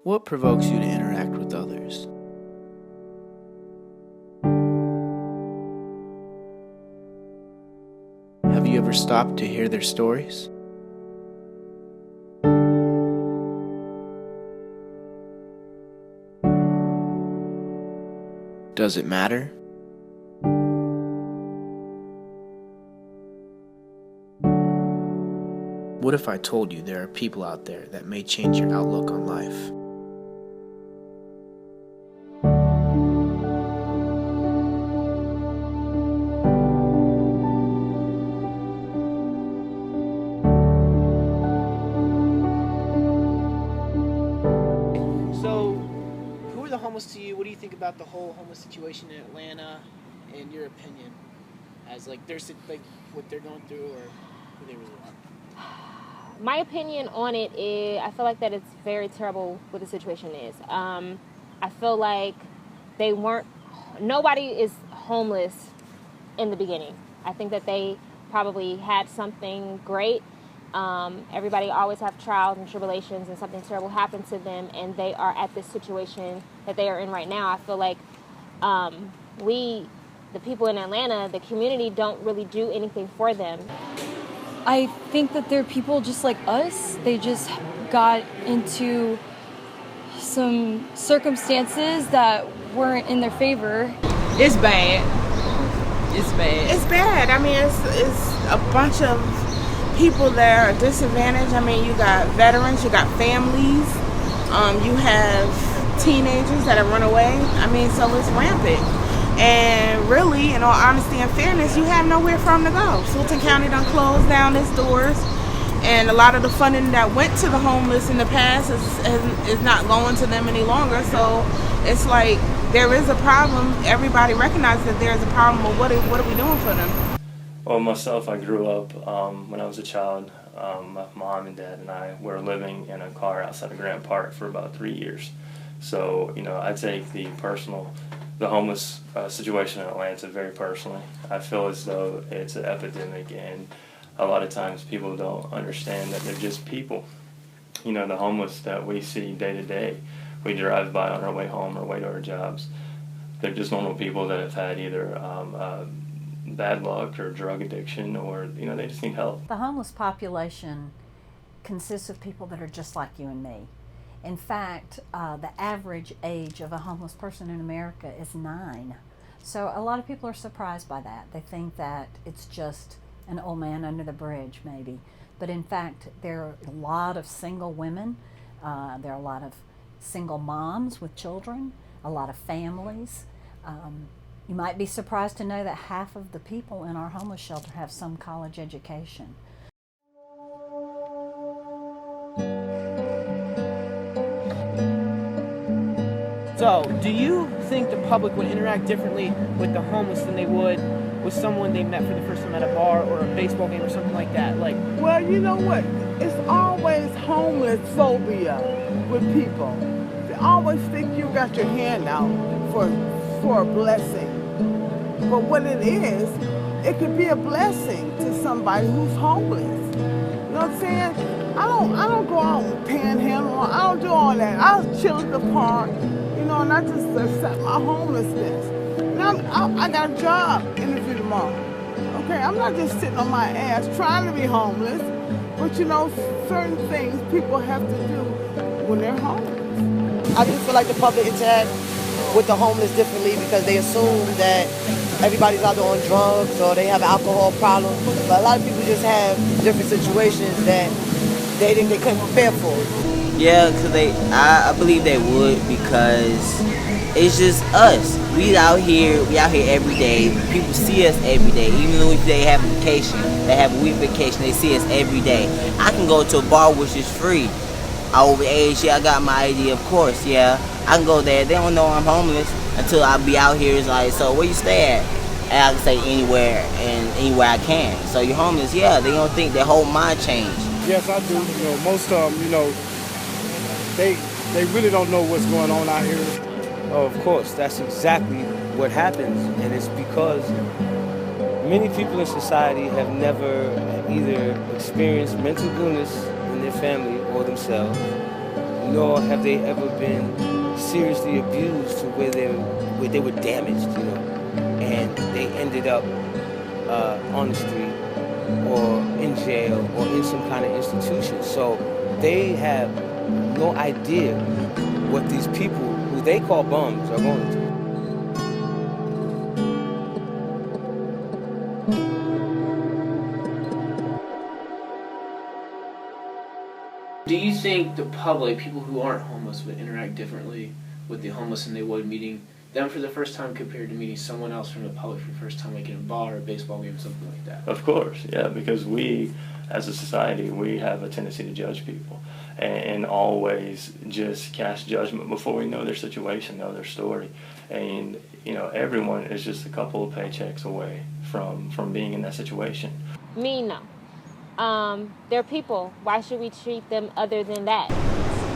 What provokes you to interact with others? Have you ever stopped to hear their stories? Does it matter? What if I told you there are people out there that may change your outlook on life? So, who are the homeless to you? What do you think about the whole homeless situation in Atlanta, in your opinion, as like what they're going through or who they really are? My opinion on it is, I feel like that it's very terrible what the situation is. I feel like nobody is homeless in the beginning. I think that they probably had something great. Everybody always have trials and tribulations, and something terrible happened to them, and they are at this situation that they are in right now. I feel like the people in Atlanta, the community, don't really do anything for them. I think that they're people just like us. They just got into some circumstances that weren't in their favor. It's bad. It's bad. It's bad. I mean, it's a bunch of people that are disadvantaged. I mean, you got veterans, you got families, you have teenagers that have run away. I mean, so it's rampant. And really, in all honesty and fairness, you have nowhere for them to go. Fulton County done closed down its doors, and a lot of the funding that went to the homeless in the past is not going to them any longer. So it's like there is a problem. Everybody recognizes that there is a problem, but what are we doing for them? Well, myself, I grew up when I was a child. My mom and dad and I were living in a car outside of Grant Park for about 3 years. So, I take the homeless situation in Atlanta very personally. I feel as though it's an epidemic, and a lot of times people don't understand that they're just people. The homeless that we see day to day, we drive by on our way home or way to our jobs. They're just normal people that have had either bad luck or drug addiction, or they just need help. The homeless population consists of people that are just like you and me. In fact, the average age of a homeless person in America is 9. So a lot of people are surprised by that. They think that it's just an old man under the bridge, maybe. But in fact, there are a lot of single women. There are a lot of single moms with children, a lot of families. You might be surprised to know that half of the people in our homeless shelter have some college education. So, do you think the public would interact differently with the homeless than they would with someone they met for the first time at a bar or a baseball game or something like that? Well, you know what? It's always homeless phobia with people. They always think you got your hand out for a blessing. But what it is, it could be a blessing to somebody who's homeless. You know what I'm saying? I don't go out and panhandle. I don't do all that. I'll chill at the park, and I just accept my homelessness. And I got a job interview tomorrow. Okay, I'm not just sitting on my ass trying to be homeless, but certain things people have to do when they're homeless. I do feel like the public interact with the homeless differently because they assume that everybody's out there on drugs or they have an alcohol problem. But a lot of people just have different situations that they think they couldn't prepare for. Yeah, because I believe they would, because it's just us. We out here every day. People see us every day. Even if they have a vacation, they have a week vacation, they see us every day. I can go to a bar which is free. Over age, I got my ID, of course, I can go there. They don't know I'm homeless until I be out here. It's like, so where you stay at? And I can say anywhere, and anywhere I can. So you're homeless, they don't think their whole mind changed. Yes, I do. Most of them, they really don't know what's going on out here. Of course, that's exactly what happens, and it's because many people in society have never either experienced mental illness in their family or themselves, nor have they ever been seriously abused to where they were damaged, you know, and they ended up on the street or in jail or in some kind of institution. So they have no idea what these people who they call bums are going through. Do you think the public, people who aren't homeless, would interact differently with the homeless than they would meeting them for the first time compared to meeting someone else from the public for the first time, like in a bar or a baseball game or something like that? Of course, yeah, because we, as a society, we have a tendency to judge people and always just cast judgment before we know their situation, know their story. And, you know, everyone is just a couple of paychecks away from being in that situation. Me, no. They're people. Why should we treat them other than that?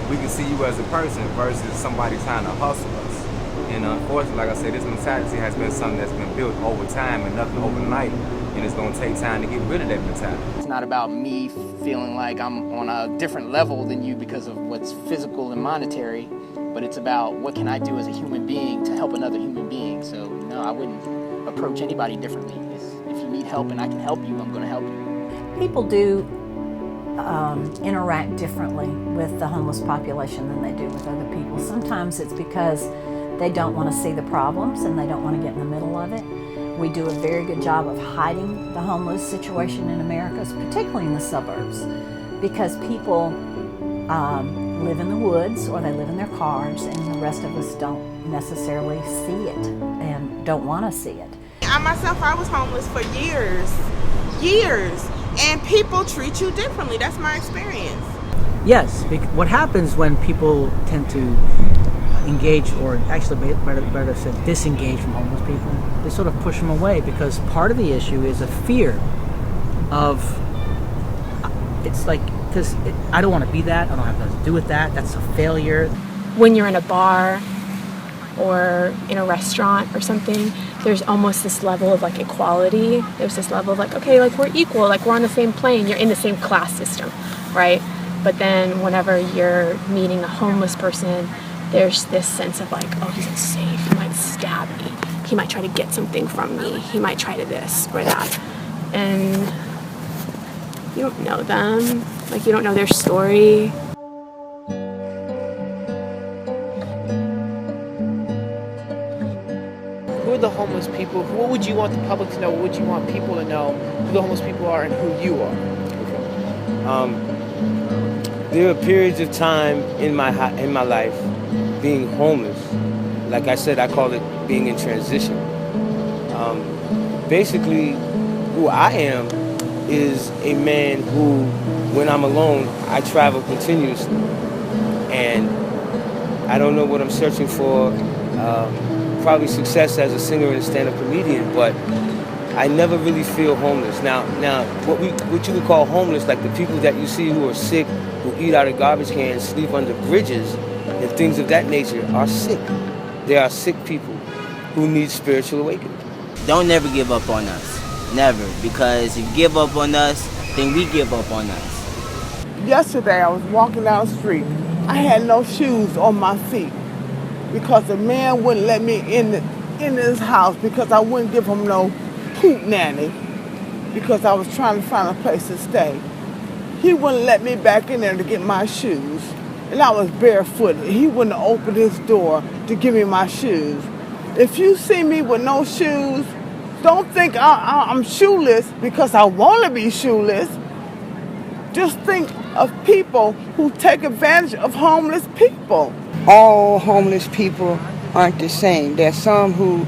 We can see you as a person versus somebody trying to hustle us. And unfortunately, like I said, this mentality has been something that's been built over time and nothing overnight. And it's going to take time to get rid of that mentality. It's not about me feeling like I'm on a different level than you because of what's physical and monetary, but it's about what can I do as a human being to help another human being. So, no, I wouldn't approach anybody differently. If you need help and I can help you, I'm going to help you. People do interact differently with the homeless population than they do with other people. Sometimes it's because they don't want to see the problems and they don't want to get in the middle of it. We do a very good job of hiding the homeless situation in America, particularly in the suburbs, because people live in the woods or they live in their cars and the rest of us don't necessarily see it and don't want to see it. I myself, I was homeless for years, and people treat you differently. That's my experience. Yes, what happens when people tend to engage, or actually better said, disengage from homeless people, they sort of push them away, because part of the issue is a fear of, it's like, because I don't want to be that, I don't have nothing to do with that, that's a failure. When you're in a bar or in a restaurant or something, there's almost this level of like equality. There's this level of like, okay, like we're equal, like we're on the same plane, you're in the same class system, right? But then whenever you're meeting a homeless person, there's this sense of like, oh, he's unsafe, he might stab me, he might try to get something from me, he might try to this or that. And you don't know them, like you don't know their story. Who are the homeless people? What would you want the public to know? What would you want people to know who the homeless people are and who you are? There are periods of time in my life being homeless. Like I said, I call it being in transition. Basically, who I am is a man who, when I'm alone, I travel continuously. And I don't know what I'm searching for. Probably success as a singer and a stand-up comedian, but I never really feel homeless. Now, what you would call homeless, like the people that you see who are sick, who eat out of garbage cans, sleep under bridges, and things of that nature, are sick. They are sick people who need spiritual awakening. Don't never give up on us. Never. Because if you give up on us, then we give up on us. Yesterday I was walking down the street. I had no shoes on my feet because the man wouldn't let me in his house because I wouldn't give him no poop nanny because I was trying to find a place to stay. He wouldn't let me back in there to get my shoes, and I was barefooted. He wouldn't open his door to give me my shoes. If you see me with no shoes, don't think I'm shoeless because I want to be shoeless. Just think of people who take advantage of homeless people. All homeless people aren't the same. There's some who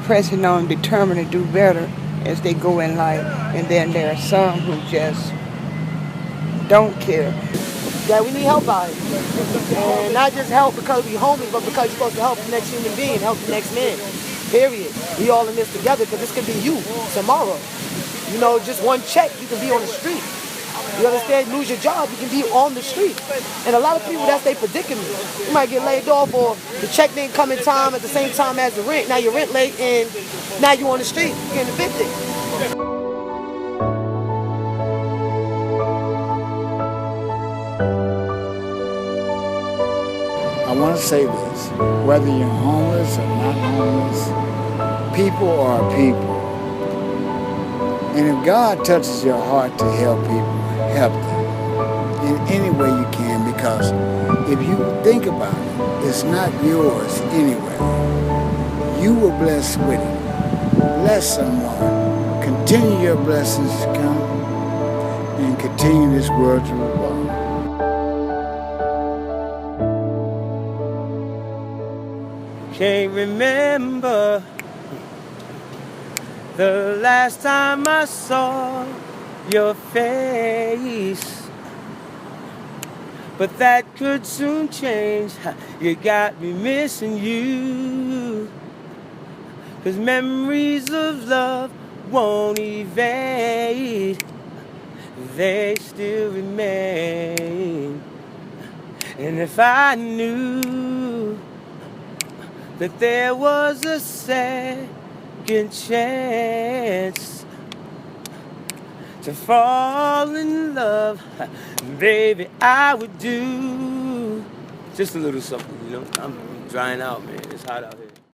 pressing on, determined to do better as they go in life, and then there are some who just don't care. Yeah, we need help out here. And not just help because we're homeless, but because you're supposed to help the next human being, help the next man. Period. We all in this together because this could be you tomorrow. You know, just one check, you can be on the street. You understand? Lose your job, you can be on the street. And a lot of people, that's their predicament. You might get laid off or the check didn't come in time at the same time as the rent. Now your rent late and now you're on the street, you're getting evicted. want to say this, whether you're homeless or not homeless, people are people. And if God touches your heart to help people, help them in any way you can, because if you think about it, it's not yours anyway. You were blessed with it. Bless someone. Continue your blessings to come and continue this world to revolve. Can't remember the last time I saw your face, but that could soon change. You got me missing you, 'cause memories of love won't evade. They still remain. And if I knew that there was a second chance to fall in love, baby, I would do just a little something, you know. I'm drying out, man. It's hot out here.